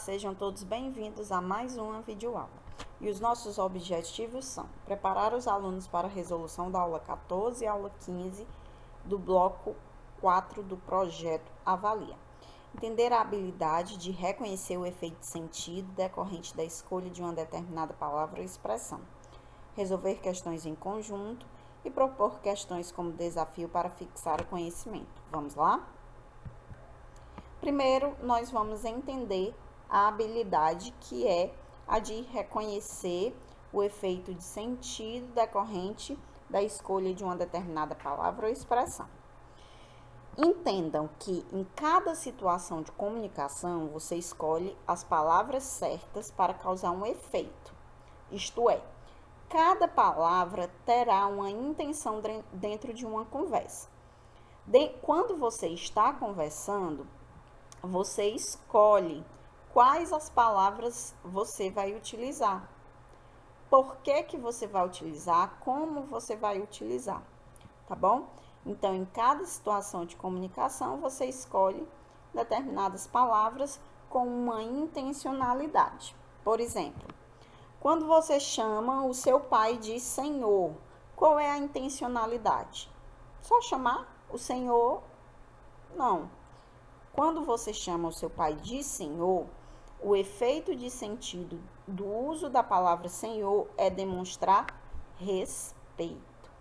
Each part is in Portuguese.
sejam todos bem-vindos a mais uma videoaula. E os nossos objetivos são preparar os alunos para a resolução da aula 14 e aula 15 do bloco 4 do projeto Avalia. Entender a habilidade de reconhecer o efeito de sentido decorrente da escolha de uma determinada palavra ou expressão. Resolver questões em conjunto e propor questões como desafio para fixar o conhecimento. Vamos lá? Primeiro, nós vamos entender a habilidade que é a de reconhecer o efeito de sentido decorrente da escolha de uma determinada palavra ou expressão. Entendam que em cada situação de comunicação, você escolhe as palavras certas para causar um efeito. Isto é, cada palavra terá uma intenção dentro de uma conversa. Quando você está conversando, você escolhe quais as palavras você vai utilizar. Por que você vai utilizar, como você vai utilizar, tá bom? Então, em cada situação de comunicação, você escolhe determinadas palavras com uma intencionalidade. Por exemplo, quando você chama o seu pai de senhor, qual é a intencionalidade? Só chamar o senhor? Não. Quando você chama o seu pai de senhor, o efeito de sentido do uso da palavra senhor é demonstrar respeito,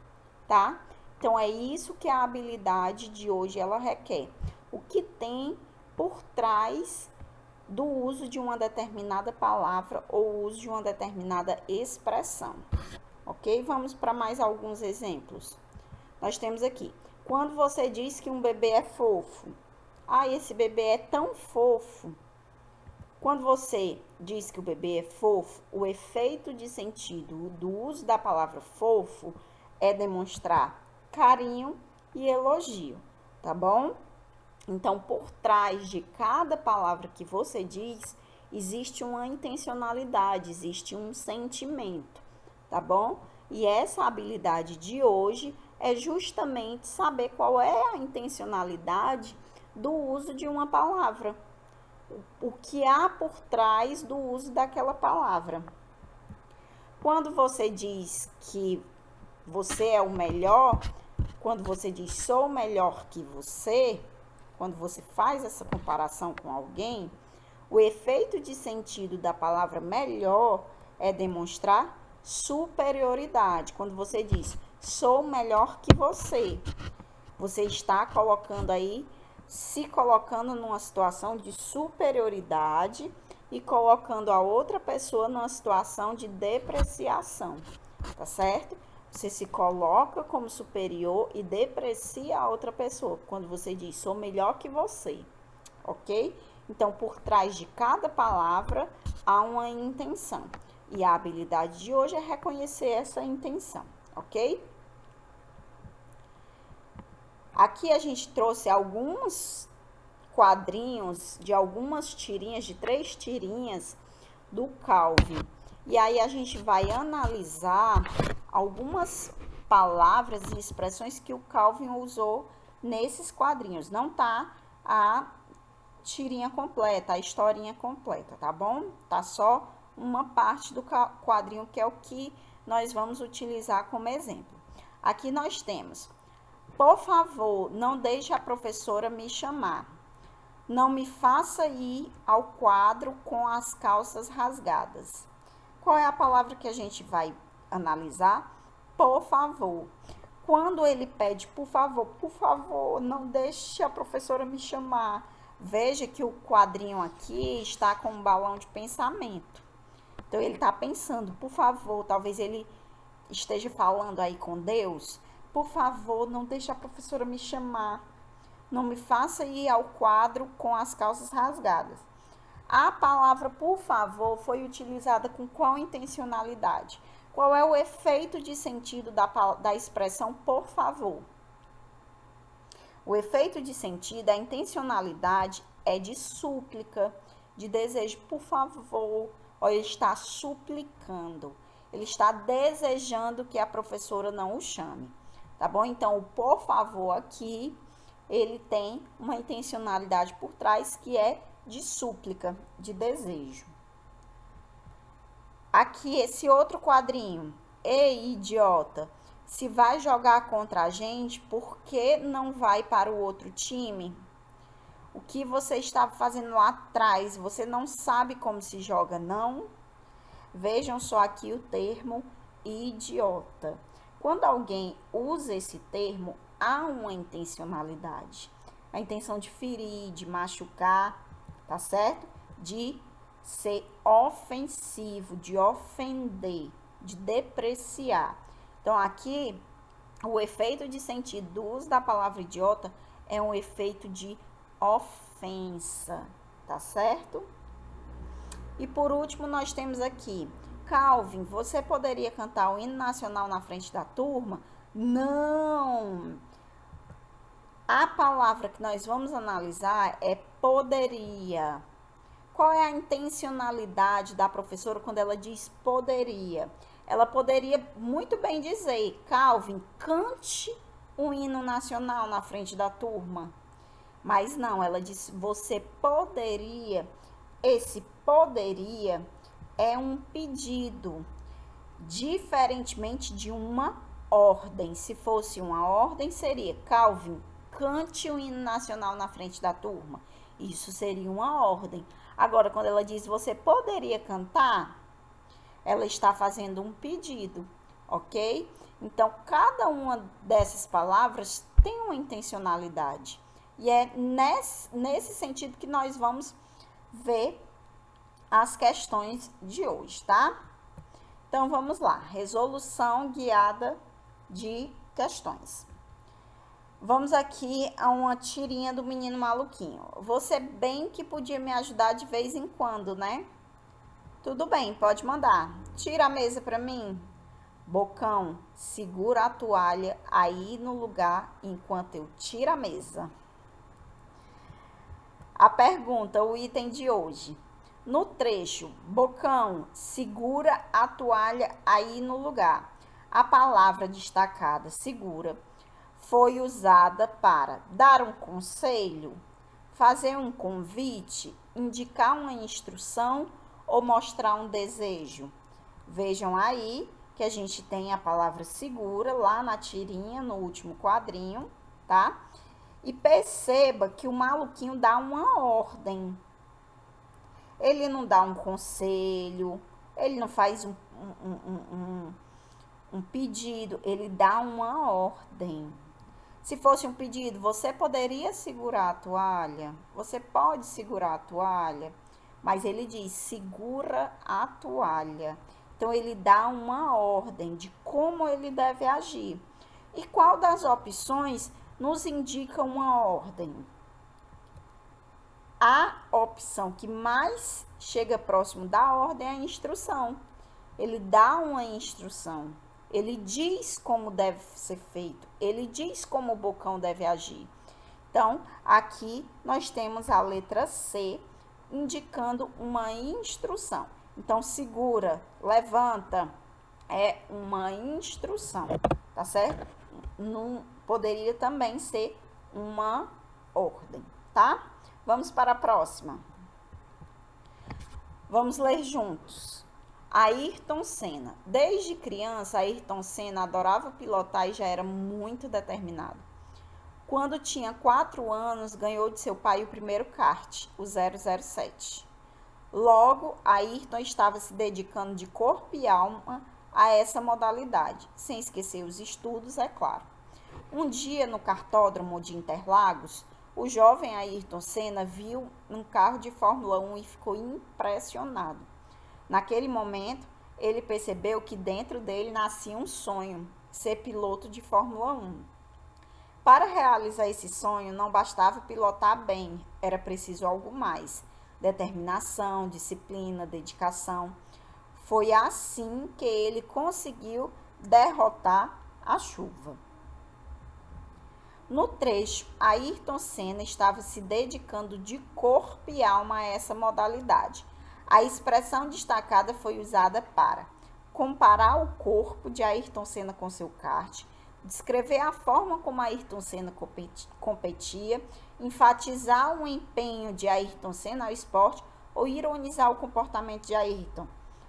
tá? Então, é isso que a habilidade de hoje ela requer. O que tem por trás do uso de uma determinada palavra ou uso de uma determinada expressão, ok? Vamos para mais alguns exemplos. Nós temos aqui, quando você diz que um bebê é fofo, esse bebê é tão fofo. Quando você diz que o bebê é fofo, o efeito de sentido do uso da palavra fofo é demonstrar carinho e elogio, tá bom? Então, por trás de cada palavra que você diz, existe uma intencionalidade, existe um sentimento, tá bom? E essa habilidade de hoje é justamente saber qual é a intencionalidade do uso de uma palavra, o que há por trás do uso daquela palavra. Quando você diz que você é o melhor, quando você diz sou melhor que você, quando você faz essa comparação com alguém, o efeito de sentido da palavra melhor é demonstrar superioridade. Quando você diz sou melhor que você está colocando aí, se colocando numa situação de superioridade e colocando a outra pessoa numa situação de depreciação, tá certo? Você se coloca como superior e deprecia a outra pessoa quando você diz sou melhor que você, ok? Então, por trás de cada palavra há uma intenção e a habilidade de hoje é reconhecer essa intenção, ok? Aqui a gente trouxe alguns quadrinhos de algumas tirinhas, de 3 tirinhas do Calvin. E aí a gente vai analisar algumas palavras e expressões que o Calvin usou nesses quadrinhos. Não tá a tirinha completa, a historinha completa, tá bom? Tá só uma parte do quadrinho que é o que nós vamos utilizar como exemplo. Aqui nós temos: por favor, não deixe a professora me chamar. Não me faça ir ao quadro com as calças rasgadas. Qual é a palavra que a gente vai analisar? Por favor. Quando ele pede por favor, não deixe a professora me chamar. Veja que o quadrinho aqui está com um balão de pensamento. Então, ele está pensando, por favor, talvez ele esteja falando aí com Deus. Por favor, não deixe a professora me chamar. Não me faça ir ao quadro com as calças rasgadas. A palavra por favor foi utilizada com qual intencionalidade? Qual é o efeito de sentido da expressão por favor? O efeito de sentido, a intencionalidade é de súplica, de desejo, por favor. Ele está suplicando, ele está desejando que a professora não o chame. Tá bom? Então, o por favor aqui, ele tem uma intencionalidade por trás que é de súplica, de desejo. Aqui, esse outro quadrinho. Ei, idiota, se vai jogar contra a gente, por que não vai para o outro time? O que você estava fazendo lá atrás? Você não sabe como se joga, não? Vejam só aqui o termo idiota. Quando alguém usa esse termo, há uma intencionalidade. A intenção de ferir, de machucar, tá certo? De ser ofensivo, de ofender, de depreciar. Então, aqui, o efeito de sentido do uso da palavra idiota é um efeito de ofensa, tá certo? E por último, nós temos aqui, Calvin, você poderia cantar o hino nacional na frente da turma? Não! A palavra que nós vamos analisar é poderia. Qual é a intencionalidade da professora quando ela diz poderia? Ela poderia muito bem dizer, Calvin, cante o hino nacional na frente da turma. Mas não, ela disse, você poderia. Esse poderia é um pedido, diferentemente de uma ordem. Se fosse uma ordem, seria, Calvin, cante o hino nacional na frente da turma. Isso seria uma ordem. Agora, quando ela diz, você poderia cantar, ela está fazendo um pedido, ok? Então, cada uma dessas palavras tem uma intencionalidade. E é nesse sentido que nós vamos ver as questões de hoje, tá? Então, vamos lá. Resolução guiada de questões. Vamos aqui a uma tirinha do menino maluquinho. Você bem que podia me ajudar de vez em quando, né? Tudo bem, pode mandar. Tira a mesa pra mim. Bocão, segura a toalha aí no lugar enquanto eu tiro a mesa. A pergunta, o item de hoje. No trecho, Bocão, segura a toalha aí no lugar. A palavra destacada, segura, foi usada para dar um conselho, fazer um convite, indicar uma instrução ou mostrar um desejo. Vejam aí que a gente tem a palavra segura lá na tirinha, no último quadrinho, tá? E perceba que o maluquinho dá uma ordem. Ele não dá um conselho, ele não faz um pedido, ele dá uma ordem. Se fosse um pedido, você poderia segurar a toalha? Você pode segurar a toalha? Mas ele diz, segura a toalha. Então, ele dá uma ordem de como ele deve agir. E qual das opções nos indica uma ordem? A opção que mais chega próximo da ordem é a instrução. Ele dá uma instrução. Ele diz como deve ser feito. Ele diz como o Bocão deve agir. Então, aqui nós temos a letra C, indicando uma instrução. Então, segura, levanta, é uma instrução, tá certo? Não poderia também ser uma ordem, tá? Vamos para a próxima. Vamos ler juntos. Ayrton Senna. Desde criança, Ayrton Senna adorava pilotar e já era muito determinado. Quando tinha 4 anos, ganhou de seu pai o primeiro kart, o 007. Logo, Ayrton estava se dedicando de corpo e alma a essa modalidade, sem esquecer os estudos, é claro. Um dia, no kartódromo de Interlagos, o jovem Ayrton Senna viu um carro de Fórmula 1 e ficou impressionado. Naquele momento, ele percebeu que dentro dele nascia um sonho, ser piloto de Fórmula 1. Para realizar esse sonho, não bastava pilotar bem, era preciso algo mais: determinação, disciplina, dedicação. Foi assim que ele conseguiu derrotar a chuva. No trecho, Ayrton Senna estava se dedicando de corpo e alma a essa modalidade. A expressão destacada foi usada para comparar o corpo de Ayrton Senna com seu kart, descrever a forma como Ayrton Senna competia, enfatizar o empenho de Ayrton Senna ao esporte ou ironizar o comportamento de Ayrton.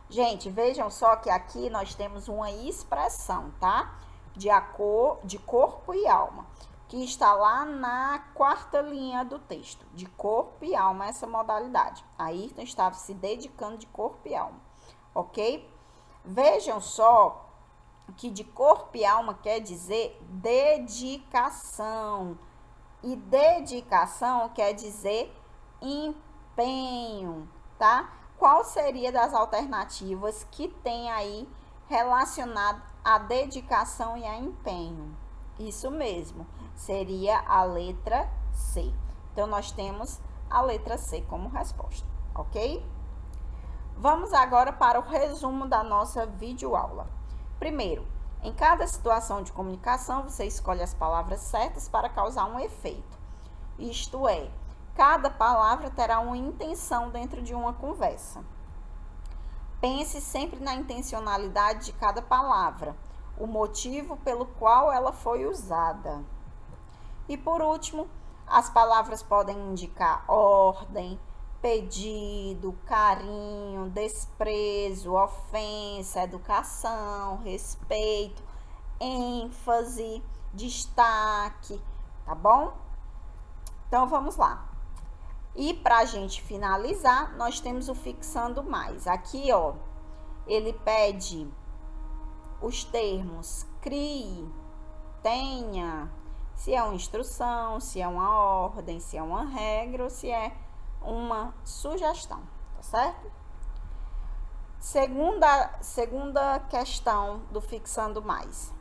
Gente, vejam só que aqui nós temos uma expressão, tá? De corpo e alma, que está lá na quarta linha do texto. De corpo e alma, essa modalidade. Ayrton estava se dedicando de corpo e alma, ok? Vejam só que de corpo e alma quer dizer dedicação. E dedicação quer dizer empenho, tá? Qual seria das alternativas que tem aí relacionado à dedicação e a empenho? Isso mesmo, seria a letra C. Então, nós temos a letra C como resposta, ok? Vamos agora para o resumo da nossa videoaula. Primeiro, em cada situação de comunicação, você escolhe as palavras certas para causar um efeito. Isto é, cada palavra terá uma intenção dentro de uma conversa. Pense sempre na intencionalidade de cada palavra, o motivo pelo qual ela foi usada. E por último, as palavras podem indicar ordem, pedido, carinho, desprezo, ofensa, educação, respeito, ênfase, destaque, tá bom? Então, vamos lá. E para a gente finalizar, nós temos o fixando mais. Aqui, ó, ele pede os termos crie, tenha, se é uma instrução, se é uma ordem, se é uma regra ou se é uma sugestão, tá certo? Segunda questão do fixando mais.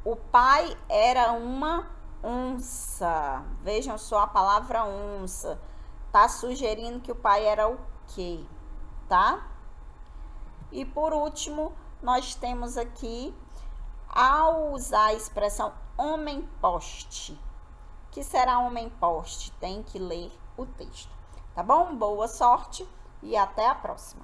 O pai era uma onça. Vejam só a palavra onça. Tá sugerindo que o pai era o quê? Tá? E por último, nós temos aqui, ao usar a expressão homem-poste. Que será homem-poste? Tem que ler o texto. Tá bom? Boa sorte e até a próxima.